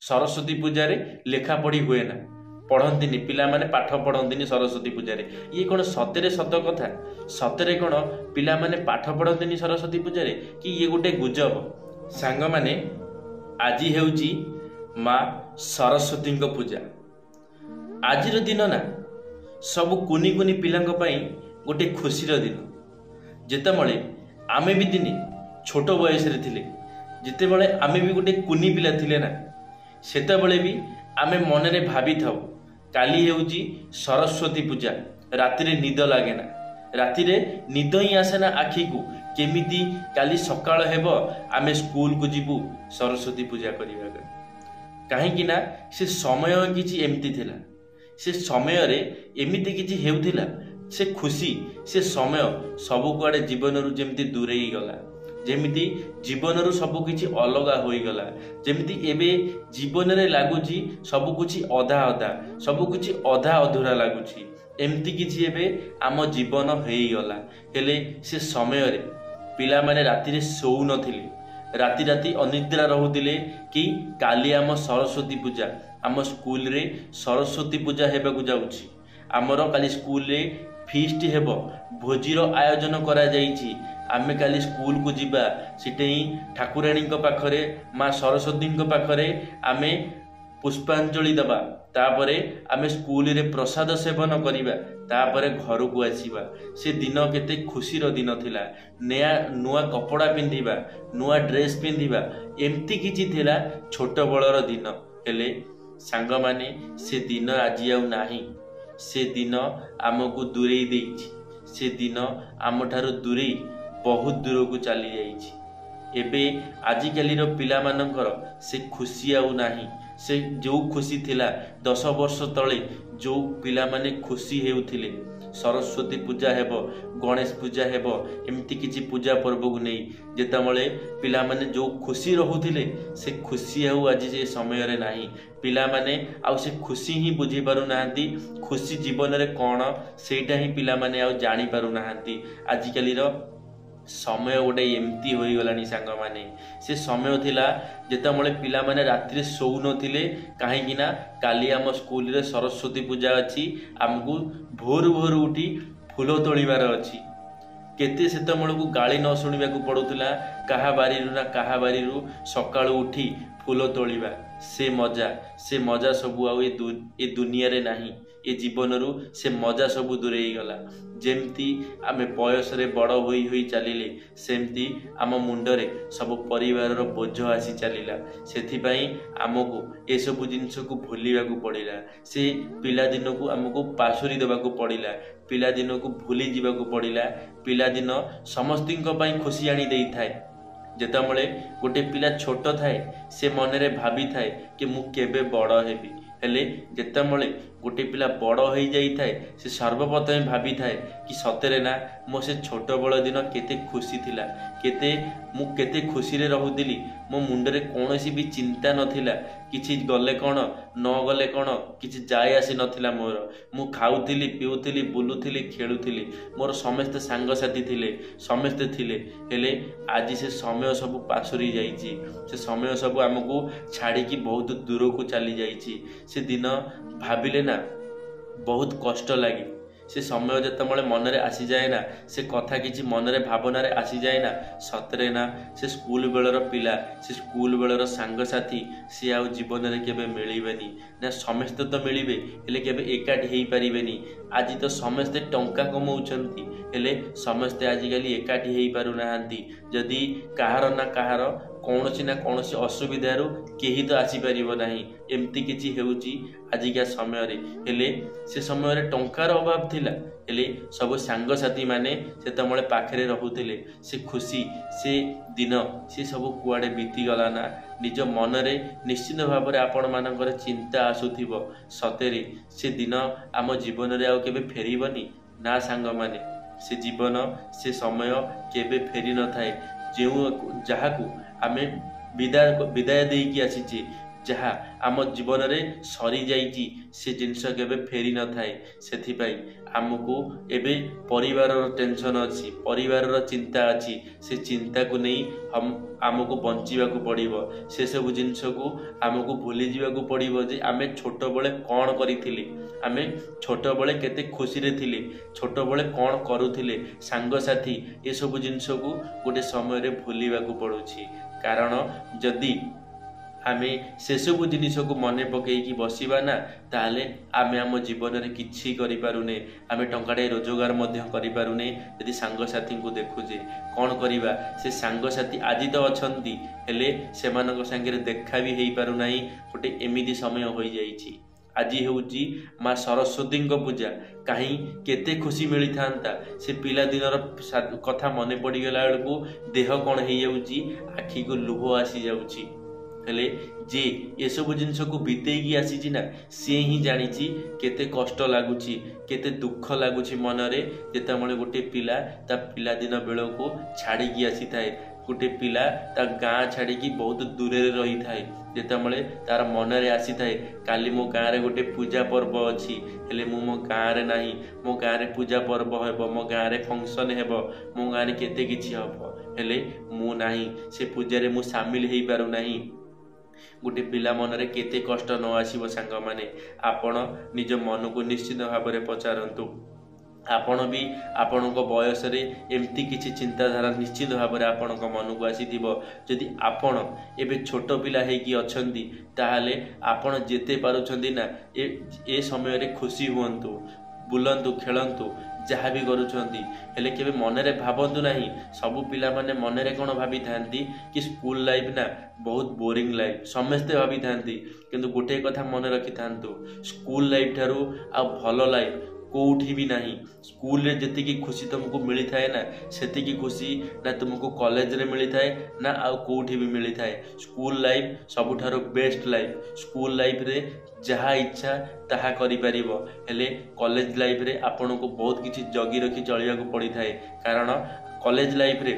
सरस्वती पूजा रे लेखा पढ़ी हुए ना, पढ़ंतिनी पिला माने पाठ पढ़ंतिनी सरस्वती पूजा रे। ये कौन सतरे सत कथा? सतरे कौन पिला माने पाठ पढ़ंतिनी सरस्वती पूजा रे कि ये गोटे गुजब? सांग माने आज हेउची माँ सरस्वती पूजा। आजिर दिन ना सब कुनी कुनी पिलांक पई गोटे खुशीर दिन। जेतेबेले आमे भी दिने छोट बयस रे थिले, जेतेबेले आमे भी गोटे कुनी पिला थिले ना, सेतेबेले भी आमे मनरे भाभी थाउ काली हेउची सरस्वती पूजा। रातिरे निद लागे ना, रातिरे निद ही आसे ना आखि को, केमिति काली सकाळ हेबो आमे स्कूल को जीवु सरस्वती पूजा करिबा। काहेकि ना से समय किछि एमती थिला, से समय रे एमिति किछि हेउथिला, से खुशी से समय सबु कुआडे जीवन रु जेमती दूरेई गला, जेमिति जीवन रु सबु किछि अलगा होई गला, जेमिति एबे जीवन रे लागुची सबु किछि अधा अधा, सबु किछि अधा अधूरा लागुची, एमती किछि एबे आम जीवन हेई गला। हेले से समय रे पिला माने राति रे सोउ नथिले, राति राति अनिद्रा रहुतिले कि काली आम सरस्वती पूजा, आम स्कूल रे सरस्वती पूजा हेबाकु जाउची, आमर काली स्कूल रे फीस्ट हेबो, भोजीर आयोजन करा जाइछि, आमे काली स्कूल को जीवा, सिटे ठाकुराणी पाखरे माँ सरस्वती पाखरे आमे पुष्पांजलि दबा, तापरे आमे स्कूल रे प्रसाद सेवन करिबा, तापरे घर को आसीबा। से दिन केते खुशीर दिन थिला, नया नुआ कपड़ा पिंधिबा, नुआ ड्रेस पिंधिबा, एमती किछि थिला छोट बळर दिन। हेले सांग माने से दिन आजि आउ नाही, से दिन आमको दूरे देइछि, से दिन आम ठारू दूरे बहुत दूर को चली जाइछि। एबे आजिकाली पिला मानकर से खुशी आउ नाही, से जो खुशी थिला 10 वर्ष तले जो पिला माने खुशी हेउथिले, सरस्वती पूजा हेबो, गणेश पूजा हेबो, एमती किछि पूजा पर्व को नहीं जेतेबेले पिला माने जो खुशी रहुथिले, से खुशी आउ आज जे समय रे नाही। पिला माने आउ से खुशी ही बुझी पारु नाहंती, खुशी जीवन रे कोन सेटा ही पिला माने आउ जानि पारु नाहंती। आजिकाली रो समय गोटे एमती हो गलानी सांग माने, से समय थिला जेतेबेले पिला माने रात्रि सोउ नथिले, काहेकि ना काली आम स्कूल रे सरस्वती पूजा अछि, आमको भोर भोर उठी फूल तोड़ीबार अछि। केते सेतेबेले को गाली न शुणिबा को पड़ुतला, काहा बारीरु ना काहा बारीरु सकाळु उठी फूल तोड़ीबा, से मजा सबु आउ ए दुनिया रे नाही, ए जीवन रु से मजा सबु दूरेई गला। जेमती आमे बयस रे बड़ होई होई चलिले, सेमती आम मुंडरे सब परिवार रो बोझ आसी चलिला। सेथि पई आमको ए सब जिंस को भूलिबा को पड़िला, से पिला दिन को आमको पासुरी देबा को पड़िला, पिला दिन को भूली जीवा को पड़िला। पिला दिन समस्तिंक पई खुशी आनी देई थाए। जेतेबेले गोटे पिला छोट थाए, से मनरे भाभी थाए कि मु केबे बड़ हेबी, हेले जेतेबेले गोटे पिला बड़ हो जाई थाए, से सर्वप्रथम भाभी थाए कि सतरे ना मो से छोट बड़ दिन केते खुशी थिला, केते खुशी रे रहुदिली, मो मुंडरे कोनोसी भी चिंता नथिला, किछि गले कोन न गले कोन किछि जाय आसी नथिला मोर। मु खाउथिली पिउथिली बुलुथिली खेलुथिली, मोर समस्त सांग साथी थिले, समस्त थिले। हेले आज से समय सब पासुरी जाइछि, से समय सब हमको छाड़ी की बहुत दूर को चली जाइछि। से दिन भाबिले ना बहुत कष्ट लगे। से समय जेतेबेले मनरे आसी जाए ना, से कथा किछि मनरे भावनारे आसी जाए ना, सतरे ना से स्कूल बेलर पिला, से स्कूल बेलर सांग साथी से आउ जीवन रे केबे मिलिबेनी ना। समस्त तो मिलिबे हेले केबे एकाठी हेई परिबेनी। आज तो समस्ते टंका कमाउछंती, हेले समस्ते आजिकाली एकाठी हेई पारु नाहंती। जदि काहार ना काहार कौनसी ना कौनसी असुविधारू केही तो आसी परिबो नाही, एमती किछि हेउची आजिका समय रे। हेले से समय रे टंकार अभाव थिला, हेले सब सांग साथी माने सेतमळे पाखरे रहुथिले। से खुशी से दिन से सब कुआडे बीती गला ना। निज मन रे निश्चित भाव रे आपण मानकर चिंता आसुथिबो, सतेरे से दिन आम जीवन रे आउ केबे फेरिबनी ना सांग माने। से जीवन से समय केबे फेरी न थाए। जेउ जहाकू आमे विदाय देकी आसीचे, जहाँ आम जीवन में सरी जाइए से जिनस केबे फेरी न थाए सेथिपाई आमको एबे परिवार टेंशन अच्छी परिवार चिंता अच्छी से चिंता को नहीं हम आमको बंचा पड़ो से सब जिनस को आमको भूली जावाक पड़ो जे आमे छोट बड़े कौन करी आमे छोट बड़े केते खुशी रे थिले छोट बड़े कौन करुथिले सांगसाथी ये सब जिनस को गोटे समय रे भूलिबाकू पड़ुछि कारण जदि आमे से सब जिनिस को मन पकईकी बसवा ना ताले आमे आम जीवन में किछि करि पारुने आमे टंकाटे रोजगार मध्य करि पारुने यदि सांगसाथी को देखुजे कौन करिबा से सांगसाथी आज तो अछंती हेले सेमानक संगे देखा भी हेई पारु नाही गोटे एमिति समय होई जाईछि आज होउची माँ सरस्वती पूजा कहीं केते खुशी मिली था से पिला दिनर कथा मन पड़गला बेलू देह कौन हो जाऊँगी आखि को लुह आसी जाऊँगी हेले जे ये सब जिनस को बीतेकी आसी ना सी ही जानी केते कष्ट लगुच केते दुख लगुच मनरे जितेबाला गोटे पिला ता पिला दिन बेल को छाड़ी आसी थाए गोटे पिला ता गाँ छाड़ी बहुत दूर रही थाए जितेबाला तार मनरे आसी थाए काली मो गाँव में गोटे पूजा पर्व अच्छी हेले मु मो गाँव में नाही मो गाँव में पूजा पर्व हेबो मो गाँव में फंक्शन हेबो मो गाँव में केते किछि हबो हेले मु नाही से पूजा मु सामिल हेई पारु नाही गोटे पिला मनरे केते कष्ट न आसीबो सांग माने आपण निज मन को निश्चित भाव में पचारंतु आपण भी आपण बयस एमती किसी चिंताधारा निश्चित भाव में आपण मन को आसीथिबो जदि आपण एबे छोट पिला हेकी अछंती ताहाले आपण जेते पारुछंती ना ए समय रे खुशी हुअंतु बुलंतु खेलंतु जहाँ भी करुछंती हेले केबे मनरे भाबंतु नाही सबु पिला माने मनरे कोन भाबी थांती कि स्कूल लाइफ ना बहुत बोरिंग लाइफ समस्ते भाबी थांती किंतु गोटे कथा मन रखी थांतु स्कूल लाइफ ठारू आ भलो लाइफ कोठी भी नहीं स्कूल रे जति खुशी तुमको मिली थाए ना सेति खुशी ना तुमको कॉलेज रे मिली थाए ना आउ कोठी भी मिली थाए स्कूल लाइफ सबुठारो बेस्ट लाइफ स्कूल लाइफ रे जहाँ इच्छा ताहा करि परिबो हेले कॉलेज लाइफ रे आपन को बहुत किछि जगी रखी चलिया को पड़ी थाए कारण कॉलेज लाइफ रे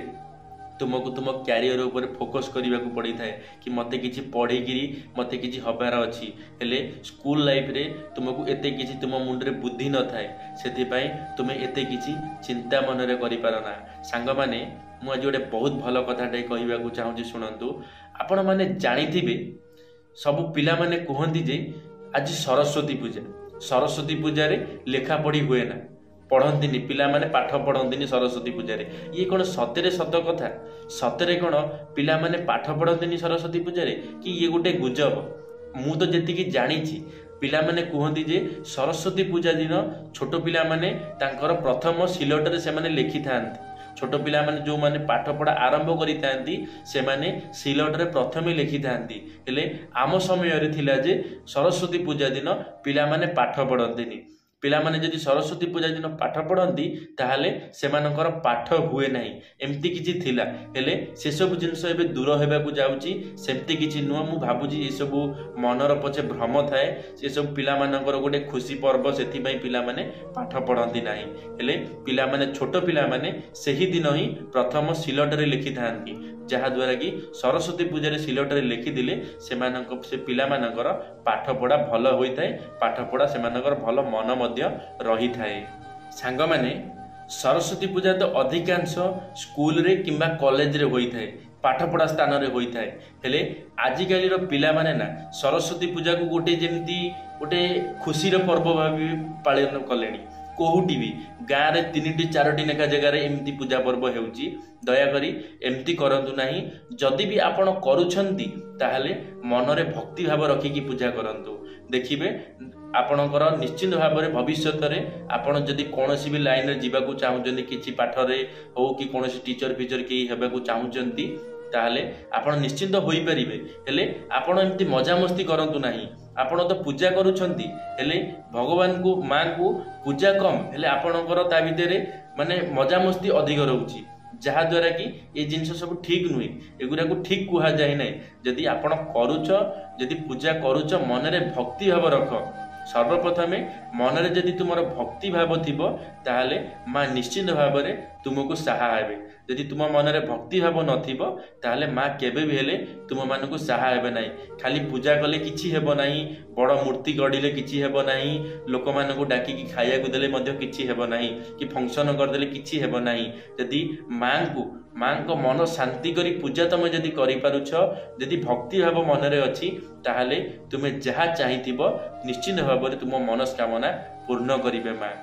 तुमको तुम क्यारियर ऊपर फोकस करने को पड़ी थाए कि मते किछि पढ़ेकिरी मते किछि हबार अछि हेले स्कूल लाइफ रे तुमको एते किछि तुम मुंड रे बुद्धि न थाए सेति पई तुमे एते किछि चिंता मन रे करि पारना सांग माने मु आज गोटे बहुत भल कथाटे कहबा को चाहूँ शुणु आपण माने जानिथिबे सब पिला माने कहंती जे आज सरस्वती पूजा रे लेखा पढ़ी हुए ना पढ़ंती पिला माने पाठ पढ़ंती सरस्वती पूजा रे ये कौन सतरे सत कथा सतरे कौन पिला माने पाठ पढ़ंती सरस्वती पूजा रे कि ये गोटे गुजब मु तो जेतिकी जानी पिला माने कहंती जे सरस्वती पूजा दिन छोट पिला माने तांकर प्रथम सिलटरे से माने लिखि थांती छोट पिला माने जो माने पाठ पढ़ा आरंभ करि थांती से माने सिलटरे प्रथमे लिखि थांती हेले आम समय रे थिला जे सरस्वती पूजा दिन पिला माने पाठ पढ़ंतीनी पिला माने जदि सरस्वती पूजा दिन पाठ पढ़ती ताहले सेमानकर पाठ हुए नहीं एमती किछि थिला हेले से सब जिनस एबे दूर हेबाकू जाउची सेमती किछि नुआ मु भाबुची ए सब मनर पछे भ्रम थाए से सब पिला मानकर गोटे खुशी पर्व सेथि पई पिला माने पाठ पढ़ती नाही हेले पिला माने छोट पिला माने सेही दिन ही प्रथम सिलटरे लिखि थांती जहा द्वारा कि सरस्वती पूजा रे सिलटरे लिखि दिले सेमानक से पिला मानकर पाठ पढ़ा भल होई थाए पाठ पढ़ा सेमानकर भल मन मध्य रही थाए सांग माने सरस्वती पूजा तो अधिकांश स्कूल रे किंबा कॉलेज रे होई थाए पाठ पढ़ा स्थान रे होई थाए हेले आजिकाली रो पिला माने ना सरस्वती पूजा को गोटे जेमती गोटे खुशी रो पर्व भाबी पालन कलेनी कोहुटी भी गाँव में 3-4 लेखा जगार एमती पूजा पर्व होउची दयाकरी एमती करंतु नाही जदि भी आपण करूछंती ताहले मनरे भक्ति भाव रखिकी पूजा करंतु देखिबे आपणकर निश्चित भाव में भविष्य में आपड़ जदि कौन भी लाइन में जावाक चाहूँगी किसी पाठरे हो कि कौन टीचर फीचर कहीं होगाकू चाहूँगी ताहले आपण निश्चिंत होई परिबे हेले आपण एमती मजामस्ती करंतु नाही आपण तो पूजा करूछंती हेले भगवान को माँ को पूजा कम हेले आपणकर ता भितरे माने मजामस्ती अधिक रहउची जहा द्वारा कि ये जिनस सब ठीक नुहे एगुरा को ठीक कुहा जाए ना जदि आपण करूछ जदि पूजा करूछ मनरे भक्ति भाव रख सर्वप्रथमे मनरे जदि तुमर भक्ति भाव थिबो ताहले माँ निश्चित भाव में तुमको साहा हेबे। जदि तुम मनरे भक्ति भाव नथिबो ताहले माँ केबे भी हेले तुम मानकु साहा हेबे नाही। खाली पूजा कले किछि हेबो नाही, बड़ मूर्ति गढ़िले किछि हेबो नाही, लोक मानकु डाकी की खाइया को देले मध्य किछि हेबो नाही, कि फंक्शन कर देले किछि हेबो नाही। जदि माँ को मन शांति करी पूजा तुम जदि करि पारुछ, जदि भक्ति भाव मनरे अछि ताहले तुमे जहा चाहिथिबो निश्चित भाव में तुम मनस्कामना पूर्ण करिवे। माँ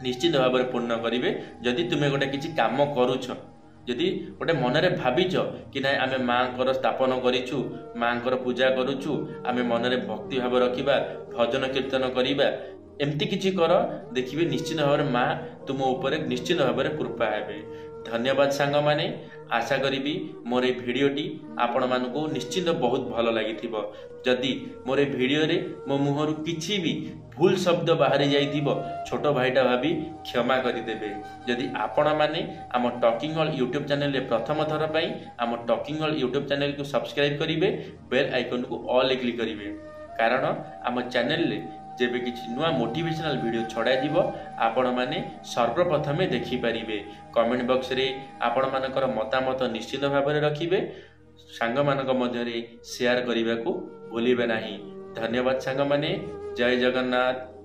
निश्चित भाव में पूर्ण करिवे। जदि तुमे गोटे किछि काम करूछ, जदि गोटे मनरे भाविच कि ना आमे माँ स्थापन करिछु, माँ पूजा करुछु, आमे मनरे भक्ति भाव रखिबा, भजन कीर्तन करिबा, एमती किछि कर, देखिबे निश्चित भाव में माँ तुम ऊपर निश्चित भाव में कृपा हेबे। धन्यवाद सांग माने। आशा करी मोर ए भिडियोटी आपण मानकु निश्चित बहुत भल लगी। जदि मोर भिडियो रे मो मुहरु किछि भी भूल शब्द बाहरी जाइथिबो छोट भाईटा भाभी क्षमा करदेवे। जदि आपण माने आम टॉकिंग ऑल यूट्यूब चैनल रे प्रथम थर पई आम टॉकिंग ऑल यूट्यूब चैनल को सब्सक्राइब करिवे, बेल आइकन को ऑल क्लिक करिवे, कारण आम चैनल रे जेबे किछि नुआ मोटिवेशनल वीडियो छड़ा जीवो आपण माने सर्वप्रथमे देखि परिबे। कमेंट बॉक्स रे आपण मानकर मतामत निश्चित भाव में रखिबे, सांग मानक मध्य रे शेयर करने को भूलिबे नाही। धन्यवाद सांग माने। जय जगन्नाथ।